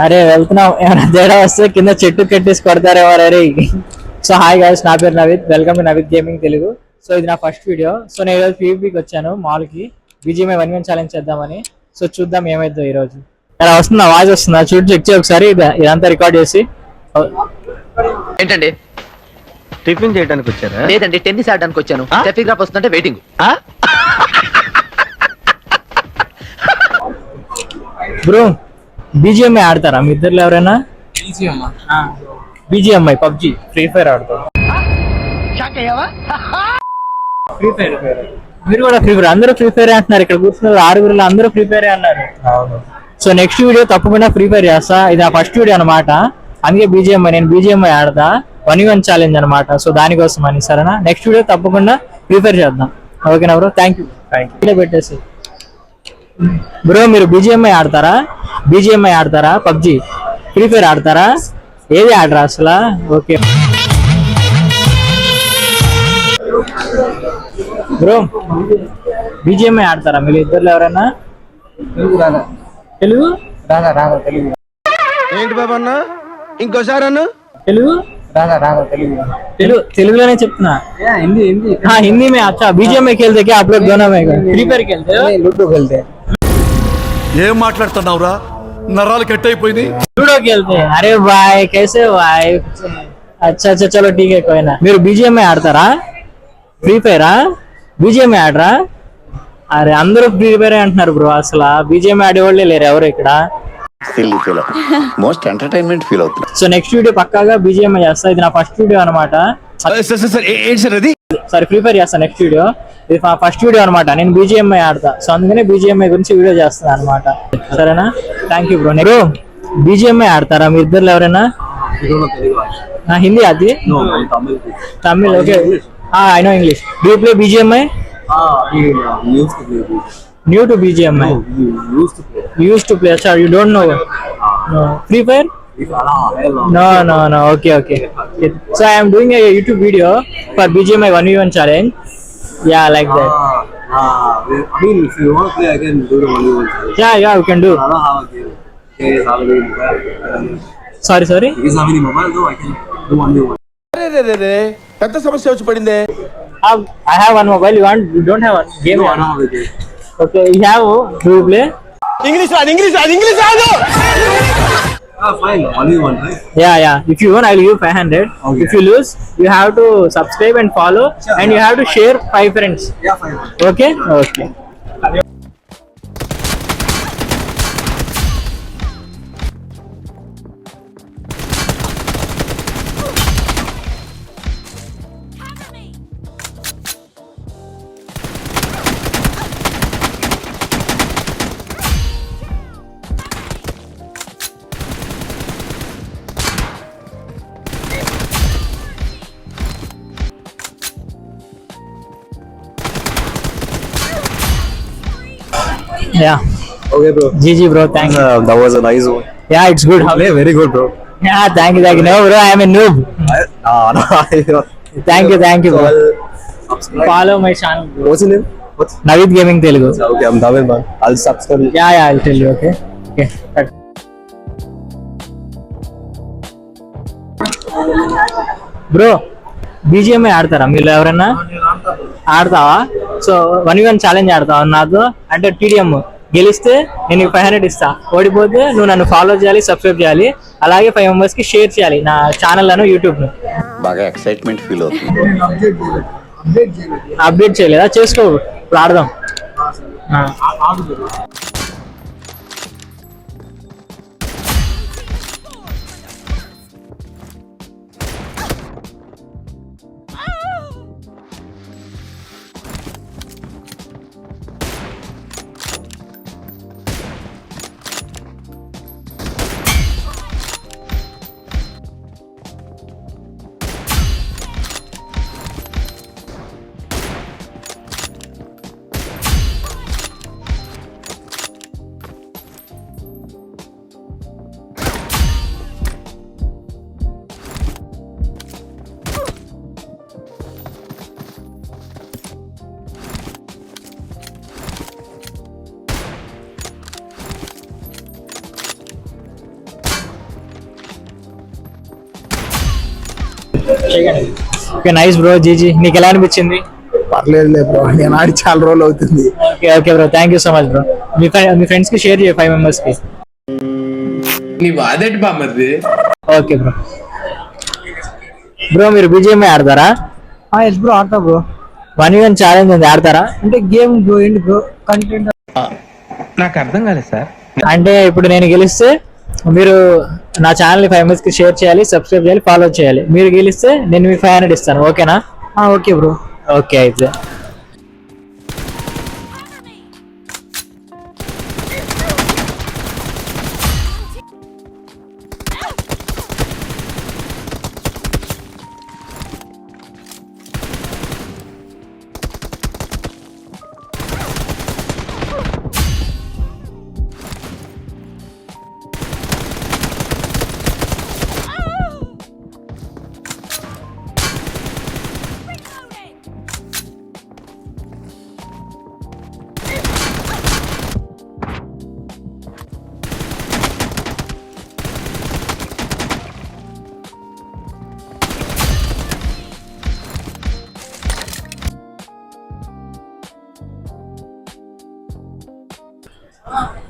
అరే వెళ్తున్నాం, ఏమైనా తేడా వస్తే కింద చెట్టు కట్టేసి కొడతారేమో రే. సో హాయ్ గైస్, నా పేరు Naveed, welcome to Naveed gaming Telugu. So ఇది నా ఫస్ట్ వీడియో. సో నేను ఈరోజు పీవీపీకి వచ్చాను మాల్కి, బీజీఎంఐ 1v1 ఛాలెంజ్ చేద్దామని. సో చూద్దాం ఏమైందో ఈరోజు. అలా వస్తుందా, వాయిస్ వస్తుందా చూడు, చెక్ చేయి ఒకసారి. ఇదంతా రికార్డ్ చేసి. ఏంటండి టిఫిన్ చేయడానికి వచ్చారా? లేదండి, టెన్నిస్ ఆడడానికి వచ్చాను. ట్రాఫిక్ రాప్ వస్తుంటే వెయిటింగ్. బ్రో బీజీఎంఐ ఆడతారా మీ ఇద్దరు ఎవరైనా? బీజీఎంఐ పబ్జి ఫ్రీ ఫైర్ ఆడతారు. ఫ్రీ ఫైర్ మీరు కూడా ఫ్రీ ఫైర్, అందరూ ఫ్రీ ఫైర్ అంటున్నారు. ఇక్కడ కూర్చున్నారు ఆరుగురులో అందరూ ఫ్రీ ఫైర్ అన్నారు. సో నెక్స్ట్ వీడియో తప్పకుండా ఫ్రీ ఫైర్ చేస్తా. ఇది ఆ ఫస్ట్ వీడియో అనమాట, అందుకే బీజీఎంఐ నేను బీజీఎంఐ ఆడతా. 1v1 ఛాలెంజ్ అనమాట. సో దానికోసం అని, సరేనా? నెక్స్ట్ వీడియో తప్పకుండా ఫ్రీ ఫైర్ చేద్దాం, ఓకేనా బ్రో? Thank you. పెట్టేసి బ్రో, మీరు బీజీఎంఐ ఆడతారా? బీజీఎంఐ ఆడతారా? పబ్జి ఫ్రీ ఫైర్ ఆడతారా? ఏది ఆడరా అసలు? ఓకే బ్రో, బీజీఎంఐ ఆడతారా మీరు ఇద్దరు ఎవరైనా? తెలుగు రాదా? తెలుగు ఏంటి బాబా అన్న, ఇంకోసారి అన్న. తెలుగు రాదా? తెలుగులోనే చెప్తున్నా. हिंदी में अच्छा बीजेएमआई खेलते क्या आप लोग दोनों में? फ्री फायर खेलते हो? लूडो खेलते हैं. ఏం మాట్లాడుతున్నావురా, నరాలు కట్ అయిపోయింది. लूडो खेलते हैं. अरे भाई कैसे भाई? अच्छा चलो ठीक है, कोई ना. మీరు బీజీఎంఐ ఆడతారా? ఫ్రీ ఫైరా? బీజీఎంఐ ఆడరా? అరే అందరూ ఫ్రీ ఫైర్ అంటున్నారు బ్రో, అసలు బీజీఎంఐ ఆడేవాళ్ళే లేరు ఎవరు ఇక్కడ. మోస్ట్ ఎంటర్టైన్మెంట్ ఫీల్ అవుతుంది. సో నెక్స్ట్ వీడియో పక్కాగా బీజీఎంఐ చేస్తా. ఇది నా ఫస్ట్ వీడియో అనమాట. సారీ, ఫ్రీ ఫైర్ చేస్తా నెక్స్ట్ వీడియో. ఇది ఫస్ట్ వీడియో అనమాట, నేను బీజీఎంఐ ఆడతా. సో అందుకనే బీజీఎంఐ గురించి వీడియో చేస్తాను అనమాట, సరేనా? Thank you bro. మీరు బీజీఎంఐ ఆడతారా మీ ఇద్దరు ఎవరైనా? హిందీ అది Tamil okay. I know English. Do you play BGMI? New to BGMI. Used to play. Sir, you don't know? No. Free Fire? No. Okay. So I am doing a YouTube video for BGMI 1v1 challenge. Yeah, like that. I mean, if you want to play, I can do the 1v1 challenge. Yeah, we can do. I don't have a game. Okay, it's already mobile. Sorry. Because I'm in mobile, though, I can do 1v1. పెద్ద సమస్య వచ్చి పడిందే. I have one mobile. You don't have one game? No, I don't have a game. Okay, you have. Do you play? English రాదు. Fine, 1v1, right? Yeah. If you win, I'll give you 500. Okay. If you lose, you have to subscribe and follow, sure, and you have to share 5 friends. Yeah, fine. Okay. Yeah. Okay, bro. GG bro, thank you. That was a nice one. Yeah, it's good. Play very good, bro. Yeah, thank you. No bro, I am a noob. No. Thank you bro. Subscribe. Follow my channel bro. What's your name? Navith Gaming Telugu. Okay, I'm David, man. I'll subscribe you. Yeah, I'll tell you. Okay. Cut. Bro, BGMI ఆడతారా మీరు ఎవరైనా? ఆడతావా? So 1v1 challenge ఆడతావా నాతో? అంటే TDM గెలిస్తే నేను 500 ఇస్తా, ఓడిపోతే నువ్వు నన్ను ఫాలో చేయాలి, సబ్స్క్రైబ్ చేయాలి, అలాగే 5 మెంబర్స్ కి షేర్ చేయాలి నా ఛానల్ లను యూట్యూబ్ ను. బాగా ఎక్సైట్మెంట్ ఫీల్ అవుతుంది. అప్డేట్ చేయలేదా? చేసుకో, ఇప్పుడు ఆడదాం. Okay nice bro GG. నీకు ఎలా అనిపించింది? పర్లేదులే బ్రో, నేను ఆడి చాలా రోజులు అవుతుంది. Okay okay bro, thank you so much bro. మీ ఫ్రెండ్స్ కి షేర్ చేయ 5 members కి. నీ వాదెట్ బామ్మది. Okay bro. బ్రో మీరు BGMI ఆడతారా? ఎస్ బ్రో, ఆడతా బ్రో. 1v1 ఛాలెంజ్ ఉంది, ఆడతారా? అంటే గేమ్ బ్రో, ఏంటి బ్రో కంటెంట్? నాకు అర్థం కాలేదు సార్. అంటే ఇప్పుడు నేను గెలిస్తే మీరు నా ఛానల్ 5 members కి షేర్ చేయాలి, సబ్స్క్రైబ్ చేయాలి, ఫాలో చేయాలి. మీరు గెలిస్తే నేను మీకు 500 ఇస్తాను, ఓకేనా? Okay bro. ఓకే అయితే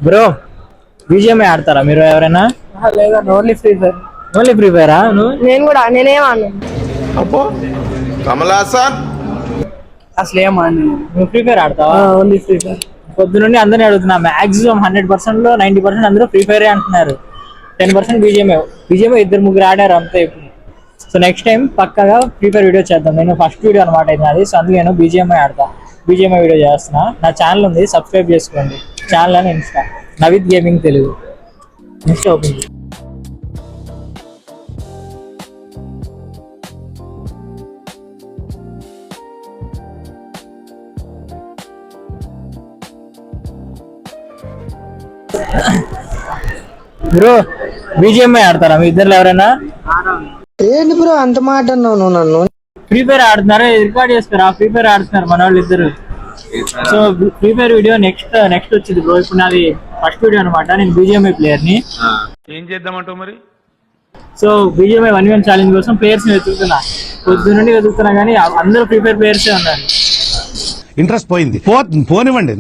బ్రో BGMI ఆడతారా మీరు ఎవరైనా? లేదా only free fire. Only free ఫైరా? నేనేం ఆడను. అబ్బో కమలాసన్. అసలు ఏం ఆడను. నువ్వు ఫ్రీ ఫైర్ ఆడతావా? Only free fire. పొద్దు నుండి అందరినీ అడుగుతున్నా, మాక్సిమం 100% లో 90% అందరూ ఫ్రీ ఫైరే అంటున్నారు. 10% BGMI 2-3 ఆడారు అంతే. ఇప్పుడు సో నెక్స్ట్ టైం పక్కగా ఫ్రీ ఫైర్ వీడియో చేద్దాం. నేను ఫస్ట్ వీడియో అనమాట ఇది నాది. సో అందుకు నేను BGMI ఆడతా, BGMI వీడియో చేస్తున్నా. నా ఛానల్ ఉంది, సబ్స్క్రైబ్ చేసుకోండి. ఛానల్ అని Insta Naveed gaming Telugu. Insta open bro. BGMI ఆడతారా మీ ఇద్దరు ఎవరైనా? ఏంటి బ్రో అంత మాట అన్నావు నువ్వు నన్ను? ఫ్రీ ఫైర్ ఆడుతున్నారా? రికార్డ్ చేస్తారా? ఫ్రీ ఫైర్ ఆడుతున్నారు మన వాళ్ళు ఇద్దరు. So free fire video next వచ్చింది బ్రో. ఇప్పుడు నాది ఫస్ట్ వీడియో అనమాట. నేను BGMI ప్లేయర్ ని. ఏం చేద్దామంటావు మరి? సో BGMI 1v1 ఛాలెంజ్ కోసం ప్లేయర్స్ ని వెతుకుతున్నా. పొద్దు నుండి వెతుకుతున్నా కానీ అందరూ ఫ్రీ ఫైర్ ప్లేయర్సే ఉన్నారు. ఇంట్రెస్ట్ పోయింది, పోనివ్వండి,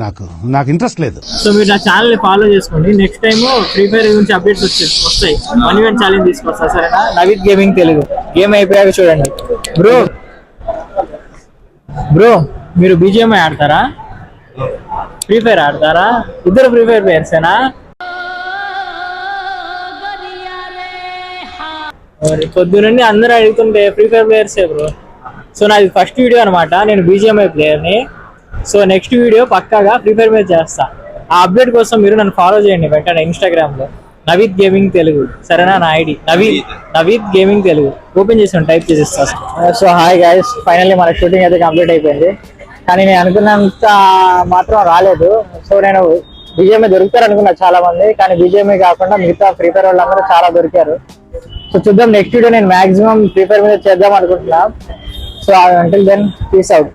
నాకు ఇంట్రెస్ట్ లేదు. సో మీరు నా ఛానల్ ని ఫాలో చేసుకోండి. నెక్స్ట్ టైం ఫ్రీ ఫైర్ గురించి అప్డేట్స్ వస్తాయి. 1v1 ఛాలెంజ్ తీసుకొస్తా, సరేనా? నవీద్ గేమింగ్ తెలుగు. గేమ్ అయిపోయాక చూడండి బ్రో. మీరు BGMI ఆడతారా? ఫ్రీ ఫైర్ ఆడతారా? ఇద్దరు ఫ్రీ ఫైర్ ప్లేయర్సేనా? పొద్దు నుండి అందరూ అడుగుతుంటే ఫ్రీ ఫైర్ ప్లేయర్సే బ్రో. సో నాది ఫస్ట్ వీడియో అనమాట. నేను BGMI ప్లేయర్ని. సో నెక్స్ట్ వీడియో పక్కాగా ఫ్రీ ఫైర్ మీద చేస్తా. ఆ అప్డేట్ కోసం మీరు నన్ను ఫాలో చేయండి, వెంటనే ఇన్స్టాగ్రామ్ లో నవీద్ గేమింగ్ తెలుగు, సరేనా? నా ID Naveed gaming Telugu. Open చేసి టైప్ చేసేస్తా. సో హాయ్ గైస్, ఫైనల్లీ మన షూటింగ్ అయితే కంప్లీట్ అయిపోయింది. కానీ నేను అనుకున్నంత మాత్రం రాలేదు. సో నేను BGMI దొరుకుతారు అనుకున్నా చాలా మంది, కానీ BGMI కాకుండా మిగతా ఫ్రీ ఫైర్ వాళ్ళందరూ చాలా దొరికారు. సో చూద్దాం, నెక్స్ట్ వీడియో నేను మాక్సిమం ఫ్రీ ఫైర్ మీద చేద్దాం అనుకుంటున్నా. So until then peace out.